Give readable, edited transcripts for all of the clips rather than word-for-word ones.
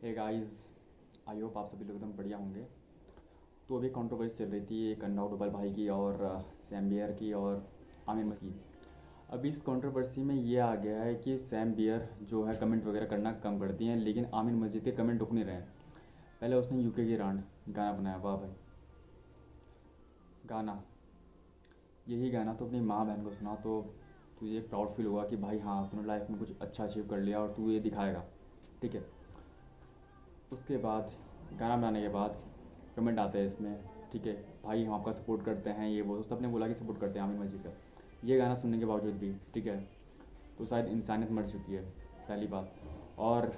Hey guys, I hope आप सभी लोग एकदम बढ़िया होंगे। तो अभी कंट्रोवर्सी चल रही थी एक अन्ना डोभाल भाई की और सैम बियर की और आमिर मलिक की। अभी इस कंट्रोवर्सी में ये आ गया है कि सैम बियर जो है कमेंट वगैरह करना कम कर दिए हैं, लेकिन आमिर मस्जिद के कमेंट रुक नहीं रहे हैं। पहले उसने यूके की रांड गाना बनाया, वाह भाई गाना। यही गाना तो अपनी माँ बहन को सुना तो तुझे एक प्राउड फील होगा कि भाई हाँ, तूने लाइफ में कुछ अच्छा अचीव कर लिया और तू ये दिखाएगा। ठीक है। उसके बाद गाना बनाने के बाद कमेंट आते हैं इसमें, ठीक है भाई हम आपका सपोर्ट करते हैं, ये वो सब ने बोला कि सपोर्ट करते हैं आमिर मस्जिद का। ये गाना सुनने के बावजूद भी, ठीक है, तो शायद इंसानियत मर चुकी है, पहली बात। और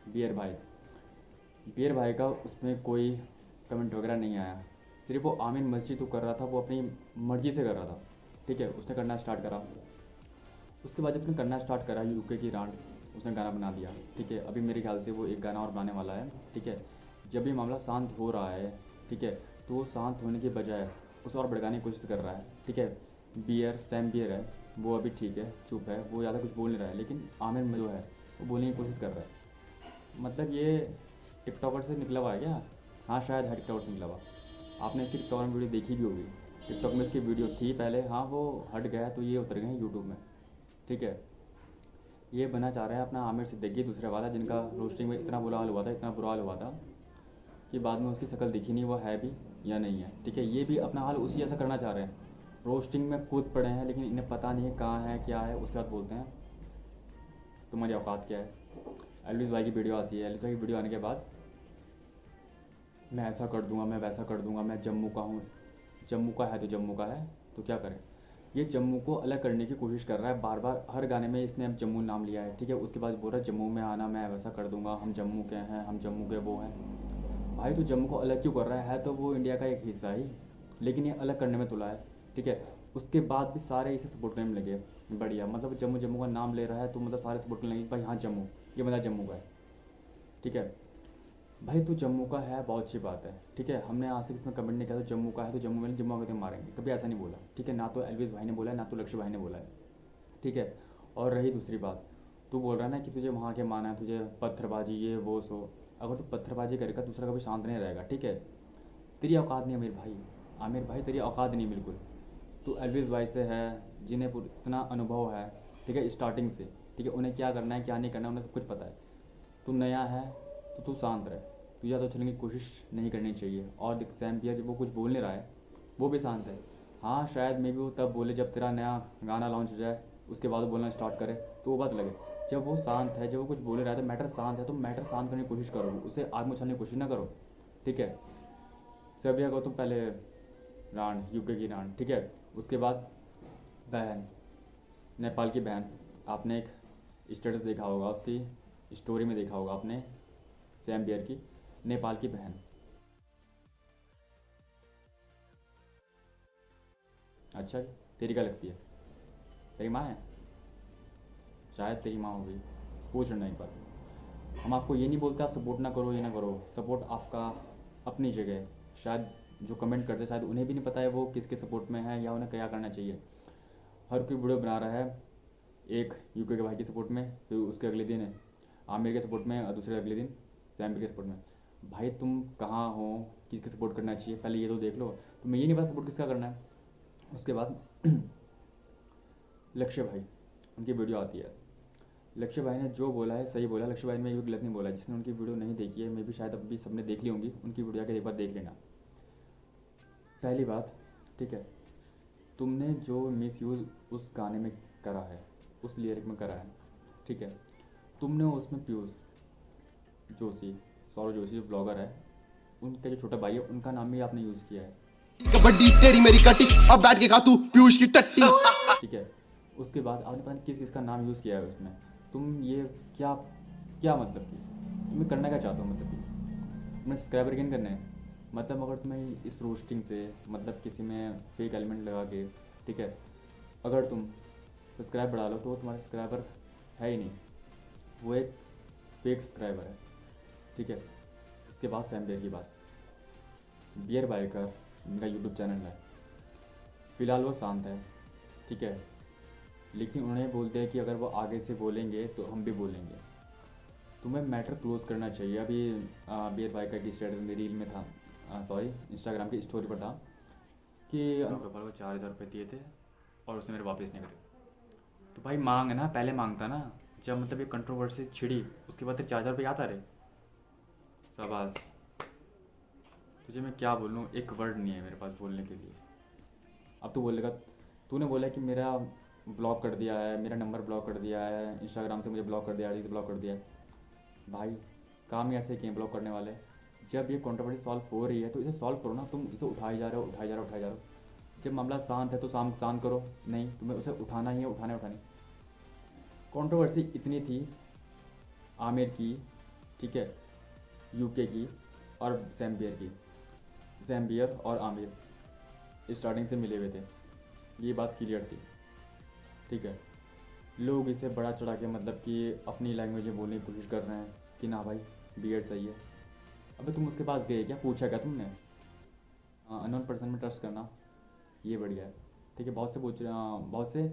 बियर भाई का उसमें कोई कमेंट वगैरह नहीं आया। सिर्फ वो आमिर मस्जिद तो कर रहा था, वो अपनी मर्ज़ी से कर रहा था। ठीक है, उसने करना स्टार्ट करा। उसके बाद जब उसने करना स्टार्ट करा यूके की रांड, उसने गाना बना दिया। ठीक है, अभी मेरे ख्याल से वो एक गाना और बनाने वाला है। ठीक है, जब भी मामला शांत हो रहा है, ठीक है, तो वो शांत होने के बजाय उसे और भड़काने की कोशिश कर रहा है। ठीक है, सैम बियर है, वो अभी ठीक है, चुप है, वो ज़्यादा कुछ बोल नहीं रहा है, लेकिन आमिर में जो है वो बोलने की कोशिश कर रहा है। मतलब ये टिकटॉकर से निकला हुआ है क्या? हाँ, शायद है टिकटॉकर से निकला हुआ। आपने इसकी टिकटॉकर में वीडियो देखी भी होगी। टिकटॉक में इसकी वीडियो थी पहले, हाँ वो हट गया तो ये उतर गए हैं यूट्यूब में। ठीक है, ये बना चाह रहा है अपना आमिर सिद्दीकी दूसरे वाला, जिनका रोस्टिंग में इतना बुरा हाल हुआ था, इतना बुरा हाल हुआ था कि बाद में उसकी शक्ल दिखी नहीं, वो है भी या नहीं है। ठीक है, ये भी अपना हाल उसी जैसा करना चाह रहे हैं। रोस्टिंग में कूद पड़े हैं, लेकिन इन्हें पता नहीं है कहाँ है क्या है। उसके बाद बोलते हैं तुम्हारी औकात क्या है। एल्विस भाई की वीडियो आती है, एल्विस भाई की वीडियो आने के बाद मैं ऐसा कर दूंगा, मैं वैसा कर दूंगा, मैं जम्मू का हूँ। जम्मू का है तो जम्मू का है, तो क्या करें। ये जम्मू को अलग करने की कोशिश कर रहा है बार बार, हर गाने में इसने अब जम्मू नाम लिया है। ठीक है, उसके बाद बोल रहा है जम्मू में आना, मैं वैसा कर दूंगा, हम जम्मू के हैं, हम जम्मू के वो हैं। भाई तो जम्मू को अलग क्यों कर रहा है तो वो इंडिया का एक हिस्सा ही, लेकिन ये अलग करने में तुला है। ठीक है, उसके बाद भी सारे इसे सपोर्ट करने में लगे। बढ़िया, मतलब जम्मू जम्मू का नाम ले रहा है तो मतलब सारे सपोर्ट करने लगे भाई हाँ जम्मू, ये बंदा जम्मू का है। ठीक है भाई, तो जम्मू का है, बहुत अच्छी बात है। ठीक है, हमने आज से इसमें कमेंट नहीं किया तो जम्मू का है तो जम्मू में जम्मू आके मारेंगे, कभी ऐसा नहीं बोला। ठीक है, ना तो एल्विस भाई ने बोला है, ना तो लक्ष्य भाई ने बोला है। ठीक है, और रही दूसरी बात, तू बोल रहा है ना कि तुझे वहाँ के माना है, तुझे पत्थरबाजी ये वो सो। अगर तू पत्थरबाजी करेगा दूसरा कभी शांत नहीं रहेगा। ठीक है, तेरी औकात नहीं आमिर भाई तेरी औकात नहीं बिल्कुल। तू एल्विस भाई से है, जिन्हें इतना अनुभव है, ठीक है, स्टार्टिंग से। ठीक है, उन्हें क्या करना है क्या नहीं करना है उन्हें सब कुछ पता है। तू नया है तो तू शांत रहे, तू ज़्यादा उछलने की कोशिश नहीं करनी चाहिए। और देख सैम पियर जब वो कुछ बोल नहीं रहा है वो भी शांत है। हाँ शायद मे भी वो तब बोले जब तेरा नया गाना लॉन्च हो जाए, उसके बाद वो बोलना स्टार्ट करे तो वो बात लगे। जब वो शांत है, जब वो कुछ बोल रहा है तो मैटर शांत है, तो मैटर शांत करने की कोशिश करो, उसे आग में उछलने की कोशिश ना करो। ठीक है, सर्बिया को तुम पहले रांड, यूके की रांड, ठीक है, उसके बाद बहन, नेपाल की बहन। आपने एक स्टेटस देखा होगा उसकी, स्टोरी में देखा होगा आपने, सैम बियर की नेपाल की बहन। अच्छा जी, तेरी क्या लगती है? तेरी माँ है? शायद तेरी माँ होगी, पूछ लेना एक बार। हम आपको ये नहीं बोलते आप सपोर्ट ना करो, ये ना करो, सपोर्ट आपका अपनी जगह है। शायद जो कमेंट करते हैं शायद उन्हें भी नहीं पता है वो किसके सपोर्ट में है या उन्हें क्या करना चाहिए। हर कोई वीडियो बना रहा है, एक यूके के भाई के सपोर्ट में, फिर उसके अगले दिन आमिर के सपोर्ट में, और दूसरे अगले दिन सैम के सपोर्ट में। भाई तुम कहाँ हो, किसके सपोर्ट करना चाहिए पहले ये तो देख लो। तुम्हें ये नहीं पता सपोर्ट किसका करना है। उसके बाद लक्ष्य भाई, उनकी वीडियो आती है। लक्ष्य भाई ने जो बोला है सही बोला, लक्ष्य भाई ने ये भी गलत नहीं बोला। जिसने उनकी वीडियो नहीं देखी है, मे भी शायद अभी सबने देख ली होंगी, उनकी वीडियो आके एक बार देख लेना। पहली बात, ठीक है, तुमने जो मिस यूज़ उस गाने में करा है, उस लिरिक में करा है, ठीक है, तुमने उसमें पीयूष जोशी, सौरभ जोशी जो ब्लॉगर है, उनका जो छोटा भाई है उनका नाम भी आपने यूज़ किया है। कबड्डी तेरी मेरी कटी, अब बैठ के खा तू पीयूष की टट्टी। ठीक है, उसके बाद आपने पता नहीं किस किस का नाम यूज़ किया है उसमें। तुम ये क्या क्या मतलब कि तुम्हें करना क्या चाहते हो, मतलब कि तुम्हें सब्सक्राइबर गेन करने हैं? मतलब अगर तुम्हें इस रोस्टिंग से, मतलब किसी में फेक एलिमेंट लगा के, ठीक है, अगर तुम सब्सक्राइब बढ़ा लो तो वो तुम्हारा सब्सक्राइबर है ही नहीं, वो एक फेक सब्सक्राइबर है। ठीक है, इसके बाद सैम बियर की बात। बियर बाइकर उनका यूट्यूब चैनल है, फ़िलहाल वो शांत है। ठीक है, लेकिन उन्हें बोलते हैं कि अगर वो आगे से बोलेंगे तो हम भी बोलेंगे। तुम्हें मैटर क्लोज करना चाहिए। अभी बीर भाई का एक स्टेटस में रील में था, सॉरी इंस्टाग्राम की स्टोरी पर था कि अनोखे को 4,000 रुपये दिए थे और उसने मेरे वापस नहीं करे। तो भाई मांग ना, पहले मांगता ना, जब मतलब ये कंट्रोवर्सी छिड़ी उसके बाद तेरे 4,000 रुपये आता रहे। शाबाश। तुझे मैं क्या बोलूँ, एक वर्ड नहीं है मेरे पास बोलने के लिए। अब तू बोलेगा, तूने बोला कि मेरा ब्लॉक कर दिया है, मेरा नंबर ब्लॉक कर दिया है, इंस्टाग्राम से मुझे ब्लॉक कर दिया है, से ब्लॉक कर दिया है। भाई काम ही ऐसे किए ब्लॉक करने वाले। जब ये कंट्रोवर्सी सॉल्व हो रही है तो इसे सॉल्व करो ना। तुम इसे उठाए जा रहे हो, उठाए जा रहे हो, उठाए जा रहे हो। जब मामला शांत है तो शांत करो। नहीं, तुम्हें उसे उठाना ही है, उठानी। कंट्रोवर्सी इतनी थी आमिर की, ठीक है, यूके की और सैम्बियर की। सैम्बियर और आमिर स्टार्टिंग से मिले हुए थे, ये बात क्लियर थी, ठीक है। लोग इसे बड़ा चढ़ा के मतलब कि अपनी लैंग्वेज में बोलने की कोशिश कर रहे हैं कि ना भाई बीएड सही है। अबे तुम उसके पास गए क्या, पूछा क्या तुमने? अननोन पर्सन में ट्रस्ट करना ये बढ़िया है, ठीक है। बहुत से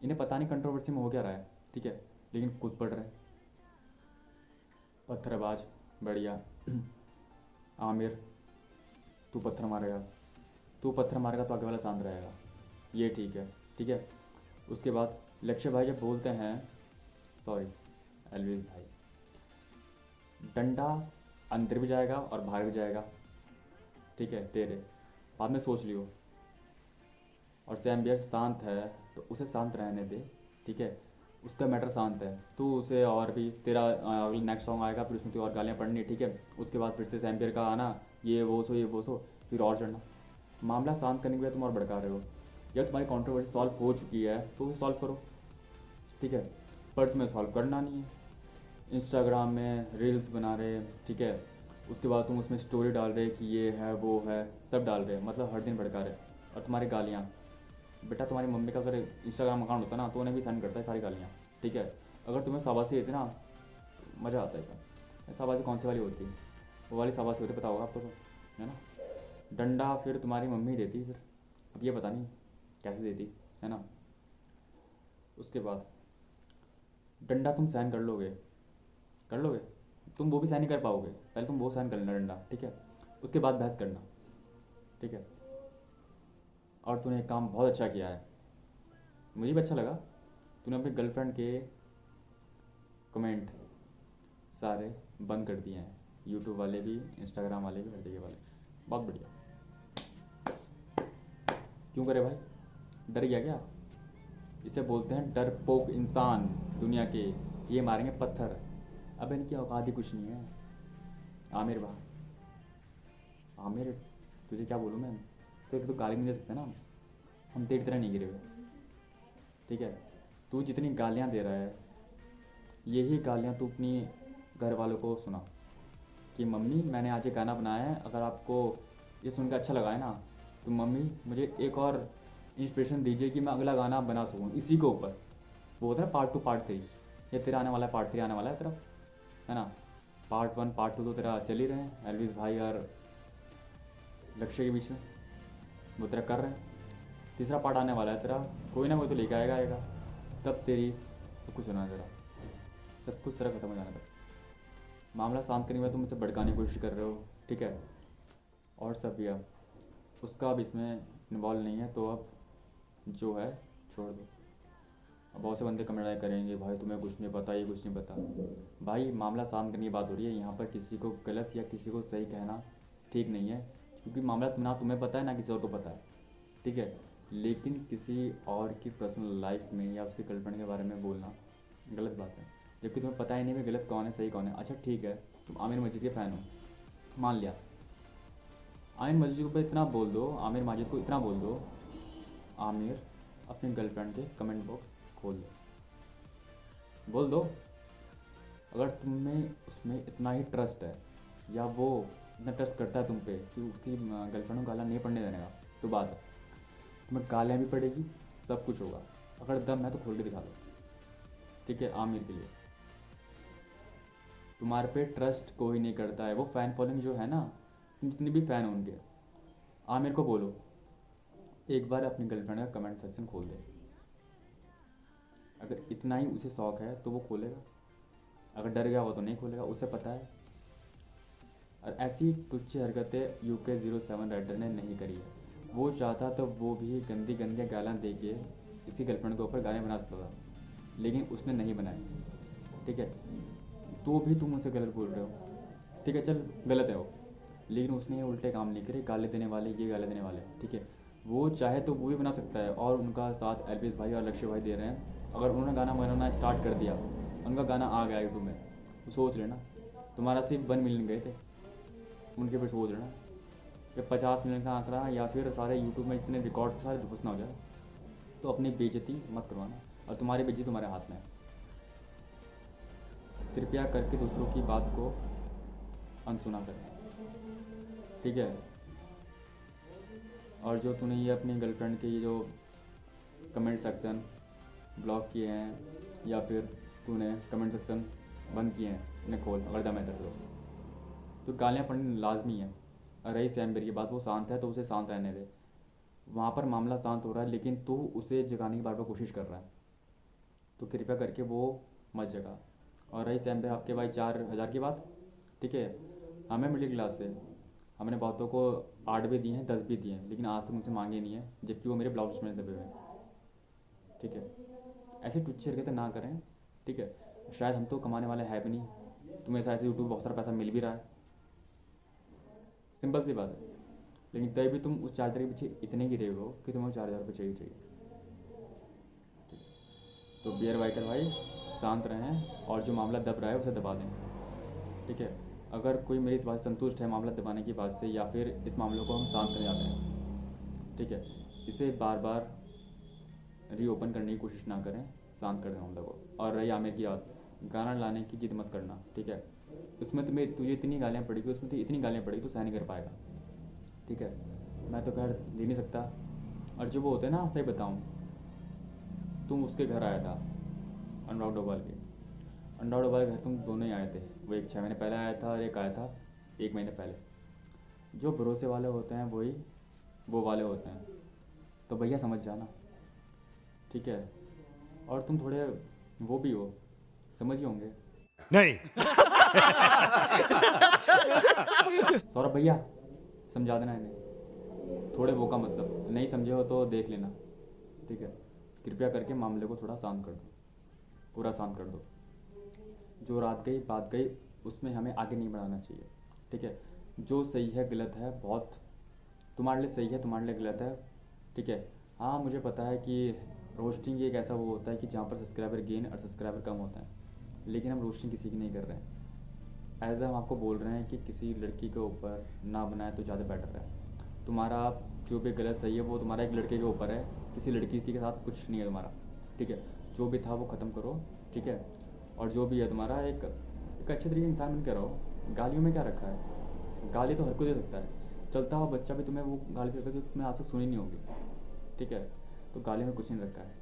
इन्हें पता नहीं कंट्रोवर्सी में हो क्या रहा है, ठीक है, लेकिन कूद पड़ रहे हैं। पत्थरबाज, बढ़िया। आमिर, तू पत्थर मारेगा, तू पत्थर मारेगा तो आगे वाला शांत रहेगा, ये ठीक है, ठीक है। उसके बाद लक्ष्य भाई जब बोलते हैं, सॉरी एलविस भाई, डंडा अंदर भी जाएगा और बाहर भी जाएगा, ठीक है, तेरे बाद में सोच लियो। और सैम्बियर शांत है तो उसे शांत रहने दे, ठीक है, उसका मैटर शांत है। तू उसे और भी, तेरा अगले नेक्स्ट सॉन्ग आएगा फिर उसमें तो और गालियाँ पढ़नी, ठीक है। उसके बाद फिर से सैम्बियर का आना, ये वो सो फिर और चढ़ना। मामला शांत करने के बाद तुम और भड़का रहे हो। या तुम्हारी कंट्रोवर्सी सॉल्व हो चुकी है तो उसे सॉल्व करो, ठीक है, पर तुम्हें सॉल्व करना नहीं है। इंस्टाग्राम में रील्स बना रहे, ठीक है, उसके बाद तुम उसमें स्टोरी डाल रहे कि ये है वो है, सब डाल रहे, मतलब हर दिन भड़का रहे। और तुम्हारी गालियाँ, बेटा तुम्हारी मम्मी का अगर इंस्टाग्राम अकाउंट होता ना तो उन्हें भी सेंड करता है सारी गालियाँ, ठीक है। अगर तुम्हें शाबाशी देती ना, मज़ा आता है। शाबाशी कौन सी वाली होती है? वो वाली शाबाशी होती, पता होगा आपको तो, है ना। डंडा फिर तुम्हारी मम्मी देती, फिर अब ये पता नहीं कैसे देती, है ना। उसके बाद डंडा तुम सहन कर लोगे, तुम वो भी सहन नहीं कर पाओगे। पहले तुम वो सहन कर लेना डंडा, ठीक है, उसके बाद बहस करना, ठीक है। और तूने एक काम बहुत अच्छा किया है, मुझे भी अच्छा लगा। तूने अपनी गर्लफ्रेंड के कमेंट सारे बंद कर दिए हैं, यूट्यूब वाले भी, इंस्टाग्राम वाले भी, हर जगह वाले। बहुत बढ़िया। क्यों करे भाई, डर गया क्या? इसे बोलते हैं डरपोक इंसान दुनिया के, ये मारेंगे पत्थर। अब इनकी औकात ही कुछ नहीं है। आमिर आमिर, तुझे क्या बोलूँ मैं, तेरे तो गाली नहीं दे सकते ना, हम तेरी तरह नहीं गिरे हुए, ठीक है। तू जितनी गालियाँ दे रहा है, यही गालियाँ तू अपनी घर वालों को सुना कि मम्मी मैंने आज ये गाना बनाया है, अगर आपको ये सुन के अच्छा लगा है ना तो मम्मी मुझे एक और इंस्पिरेशन दीजिए कि मैं अगला गाना बना सकूँ इसी के ऊपर। वो होता है पार्ट 2 पार्ट 3, ये तेरा आने वाला है, पार्ट 3 आने वाला है तेरा, है ना। पार्ट 1 पार्ट 2 तो तेरा चल ही रहे हैं एलविस भाई और लक्ष्य के बीच में, वो तेरा कर रहे हैं। तीसरा पार्ट आने वाला है तेरा, कोई ना कोई तो लेके आएगा, तब तेरी सब कुछ होना है तेरा, सब कुछ तेरा खत्म हो जाना तक। मामला शांत करने के बाद तुम मुझसे भड़काने की कोशिश कर रहे हो, ठीक है। और सब भैया उसका अब इसमें इन्वॉल्व नहीं है, तो अब जो है छोड़ दो। अब बहुत से बंदे कमेंट करेंगे भाई तुम्हें कुछ नहीं पता, ये कुछ नहीं पता। भाई मामला शांत करने की बात हो रही है यहाँ पर, किसी को गलत या किसी को सही कहना ठीक नहीं है, क्योंकि मामला ना तुम्हें पता है ना किसी और को पता है, ठीक है। लेकिन किसी और की पर्सनल लाइफ में या उसकी गर्लफ्रेंड के बारे में बोलना गलत बात है, जबकि तुम्हें पता ही नहीं भी गलत कौन है सही कौन है। अच्छा ठीक है, तुम आमिर मस्जिद के फ़ैन हो, मान लिया, आमिर मस्जिद को इतना बोल दो, आमिर माजिद को इतना बोल दो, आमिर अपनी गर्लफ्रेंड के कमेंट बॉक्स खोल दो, बोल दो। अगर तुम्हें उसमें इतना ही ट्रस्ट है या वो इतना ट्रस्ट करता है तुम पे कि उसकी गर्लफ्रेंड को गाला नहीं पढ़ने देने का, तो बात है, तुम्हें गालियाँ भी पड़ेगी, सब कुछ होगा। अगर दम है तो खोल के दिखा दो, ठीक है। आमिर के लिए तुम्हारे पे ट्रस्ट कोई नहीं करता है, वो फ़ैन फॉलोइंग जो है ना, जितने भी फ़ैन होंगे, आमिर को बोलो एक बार अपनी गर्लफ्रेंड का कमेंट सेक्शन खोल दे। अगर इतना ही उसे शौक है तो वो खोलेगा, अगर डर गया वो तो नहीं खोलेगा, उसे पता है। और ऐसी तुच्छ हरकतें UK07 राइडर ने नहीं करी है। वो चाहता तो वो भी गंदी गंदी गालियाँ दे के किसी गर्लफ्रेंड के ऊपर गाने बना सकता था, लेकिन उसने नहीं बनाई। ठीक है, तो भी तुम उनसे गलत बोल रहे हो। ठीक है, चल गलत है वो, लेकिन उसने ये उल्टे काम नहीं करे, गाली देने वाले ये गाली देने वाले। ठीक है, वो चाहे तो वो भी बना सकता है, और उनका साथ एलविस भाई और लक्ष्य भाई दे रहे हैं। अगर उन्होंने गाना बनाना स्टार्ट कर दिया, उनका गाना आ गया यूट्यूब में, तो सोच लेना तुम्हारा सिर्फ 1 मिलियन गए थे उनके, फिर सोच लेना कि 50 मिलियन का आंकड़ा, या फिर सारे यूट्यूब में इतने रिकॉर्ड सारे दुरुस्त ना हो जाए। तो अपनी बेइज्जती मत करवाना, और तुम्हारी बेइज्जती तुम्हारे हाथ में है। कृपया करके दूसरों की बात को अनसुना करें। ठीक है, और जो तूने ये अपनी गर्लफ्रेंड के ये जो कमेंट सेक्शन ब्लॉक किए हैं, या फिर तूने कमेंट सेक्शन बंद किए हैं, उन्हें खोल अगर दम है तेरे को। तो गालियाँ पढ़नी लाजमी है। और रही सैम्बेर की बात, वो शांत है तो उसे शांत रहने दे। वहाँ पर मामला शांत हो रहा है, लेकिन तू उसे जगाने की बार बार कोशिश कर रहा है, तो कृपया करके वो मत जगा। और रही सैम्बेर आपके भाई 4,000 की बात, ठीक है, हमें मिडिल क्लास से, हमने बहुतों को 8 भी दिए हैं, 10 भी दिए हैं, लेकिन आज तक मुझसे मांगे नहीं है, जबकि वो मेरे ब्लाउज में दबे हुए हैं। ठीक है, ऐसी टुच्ची हरकतें ना करें। ठीक है, शायद हम तो कमाने वाले हैं भी नहीं, तुम्हें शायद से यूट्यूब बहुत सारा पैसा मिल भी रहा है, सिंपल सी बात है, लेकिन तभी भी तुम उस चार्जर के पीछे इतने गिरे हो कि तुम्हें 4,000 रुपये चाहिए। तो बियर बाइकर भाई शांत रहें, और जो मामला दब रहा है उसे दबा दें। ठीक है, अगर कोई मेरी इस बात से संतुष्ट है, मामला दबाने की बात से, या फिर इस मामले को हम शांत करने जाते हैं, ठीक है, इसे बार बार रीओपन करने की कोशिश ना करें, शांत कर दें मामले को। और रही आमिर की बात, गाना लाने की जिद मत करना। ठीक है, उसमें तुझे इतनी गालियाँ पड़ेगी, उसमें तो इतनी गालियाँ पड़ेगी तो सहन नहीं कर पाएगा। ठीक है, मैं तो खैर ले नहीं सकता। और जो वो होते हैं ना, सही बताऊँ, तुम उसके घर आया था, अनुराग डोभाल के, अनुराग डोभाल के घर तुम दोनों ही आए थे। वो एक 6 महीने पहले आया था, और एक आया था 1 महीने पहले। जो भरोसे वाले होते हैं वही वो वाले होते हैं, तो भैया समझ जाना। ठीक है, और तुम थोड़े वो भी हो, समझ ही होंगे। नहीं। सौरभ भैया समझा देना इन्हें, थोड़े वो का मतलब नहीं समझे हो तो देख लेना। ठीक है, कृपया करके मामले को थोड़ा शांत कर दो, पूरा शांत कर दो। जो रात गई बात गई, उसमें हमें आगे नहीं बढ़ाना चाहिए। ठीक है, जो सही है गलत है, बहुत तुम्हारे लिए सही है, तुम्हारे लिए गलत है। ठीक है, हाँ मुझे पता है कि रोस्टिंग एक ऐसा वो होता है कि जहाँ पर सब्सक्राइबर गेन और सब्सक्राइबर कम होता है, लेकिन हम रोस्टिंग किसी की नहीं कर रहे हैं। एज हम आपको बोल रहे हैं कि किसी लड़की के ऊपर ना बनाए तो ज़्यादा बेटर है। तुम्हारा जो भी गलत सही है वो तुम्हारा एक लड़के के ऊपर है, किसी लड़की के साथ कुछ नहीं है तुम्हारा। ठीक है, जो भी था वो ख़त्म करो। ठीक है, और जो भी है तुम्हारा एक अच्छे तरीके इंसान बन के रहो। गालियों में क्या रखा है, गाली तो हर कोई दे सकता है, चलता हुआ बच्चा भी तुम्हें वो गाली दे सकता है जो तुम्हें आज तक सुनी नहीं होगी। ठीक है, तो गाली में कुछ नहीं रखा है।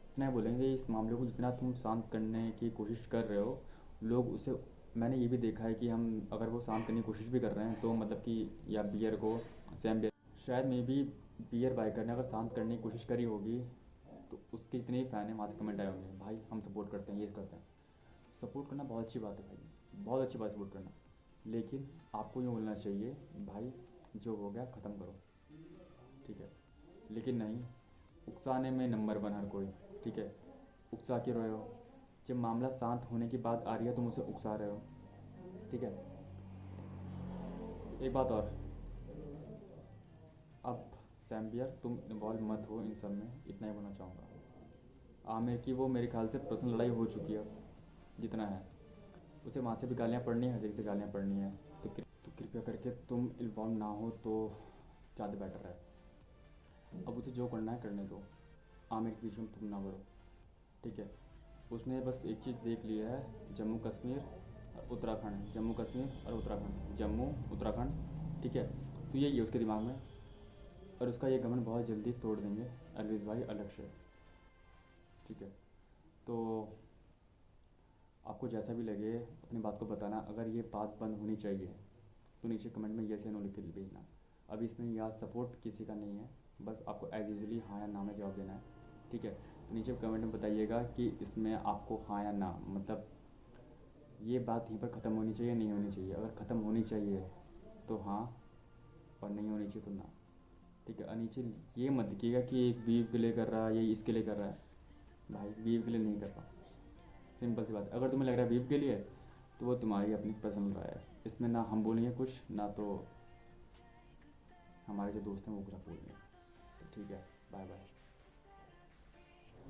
इतना बोलेंगे, इस मामले को जितना तुम शांत करने की कोशिश कर रहे हो, लोग उसे, मैंने ये भी देखा है कि हम अगर वो शांत करने की कोशिश भी कर रहे हैं तो मतलब कि, या बियर को, सैम बियर, शायद मे बी बियर बाइकर ने अगर शांत करने की कोशिश करी होगी तो उसके जितने ही फ़ैन हैं वहाँ से कमेंट आए होंगे, भाई हम सपोर्ट करते हैं, ये करते हैं। सपोर्ट करना बहुत अच्छी बात है भाई, बहुत अच्छी बात सपोर्ट करना, लेकिन आपको ये बोलना चाहिए भाई जो हो गया ख़त्म करो। ठीक है, लेकिन नहीं, उकसाने में नंबर 1 हर कोई। ठीक है, उकसा के रहे हो, जब मामला शांत होने की बात आ रही है तुम उसे उकसा रहे हो। ठीक है, एक बात और, अब सैम्बियर तुम इन्वॉल्व मत हो इन सब में, इतना ही बोलना चाहूँगा। आमिर की वो मेरे ख्याल से पर्सनल लड़ाई हो चुकी है, जितना है उसे वहाँ से भी गालियाँ पड़नी है, हर जगह से गालियाँ पड़नी है, तो कृपया करके तुम इन्वॉल्व ना हो तो ज़्यादा बेटर है। अब उसे जो करना है करने दो, आमिर के बीच में तुम ना बढ़ो। ठीक है, उसने बस एक चीज़ देख लिया है, जम्मू कश्मीर और उत्तराखंड, जम्मू कश्मीर और उत्तराखंड, जम्मू उत्तराखंड। ठीक है, तो यही है उसके दिमाग में, और उसका ये घमंड बहुत जल्दी तोड़ देंगे अलविज भाई अलग से। ठीक है, तो आपको जैसा भी लगे अपनी बात को बताना। अगर ये बात बंद होनी चाहिए तो नीचे कमेंट में येस या नो लिख के भेजना। अभी इसमें या सपोर्ट किसी का नहीं है, बस आपको एज यूजली हाँ या ना में जवाब देना है। ठीक है, तो नीचे कमेंट में बताइएगा कि इसमें आपको हाँ या ना, मतलब ये बात यहीं पर ख़त्म होनी चाहिए नहीं होनी चाहिए। अगर ख़त्म होनी चाहिए तो हाँ, और नहीं होनी चाहिए तो ना, ठीक है। और नीचे ये मत लिखिएगा कि एक वीव के लिए कर रहा है, ये इसके लिए कर रहा है। भाई वीव के लिए नहीं कर रहा, सिंपल सी बात है। अगर तुम्हें लग रहा है वीव के लिए तो वो तुम्हारी अपनी पर्सनल राय है, इसमें ना हम बोलेंगे कुछ, ना तो हमारे जो दोस्त हैं वो कुछ बोलेंगे। तो ठीक है, बाय बाय।